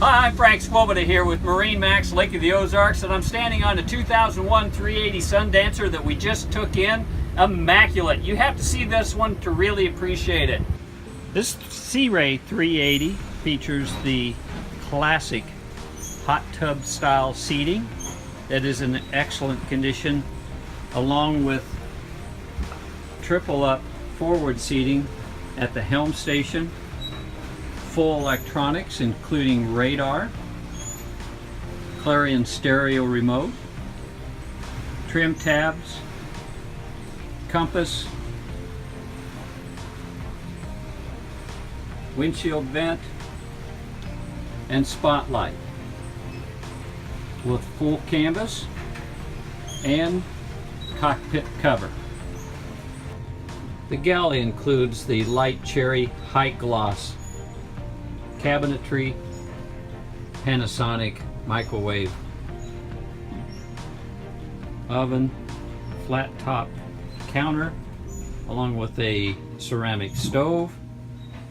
Hi, I'm Frank Swoboda here with MarineMax Lake of the Ozarks, and I'm standing on the 2001 380 Sundancer that we just took in. Immaculate. You have to see this one to really appreciate it. This Sea Ray 380 features the classic hot tub style seating that is in excellent condition, along with triple up forward seating at the helm station, full electronics including radar, Clarion stereo remote, trim tabs, compass, windshield vent, and spotlight with full canvas and cockpit cover. The galley includes the light cherry high gloss cabinetry, Panasonic microwave oven, flat top counter, along with a ceramic stove.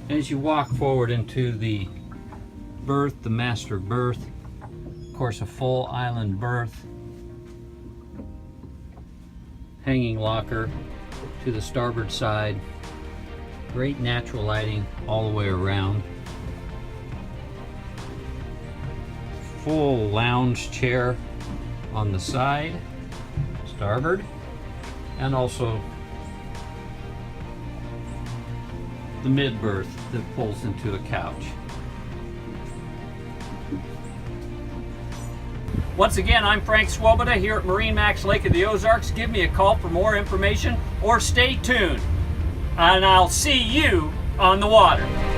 As you walk forward into the berth, the master berth, of course a full island berth, hanging locker to the starboard side, great natural lighting all the way around, full lounge chair on the side, starboard, and also the mid berth that pulls into a couch. Once again, I'm Frank Swoboda here at MarineMax Lake of the Ozarks. Give me a call for more information or stay tuned, and I'll see you on the water.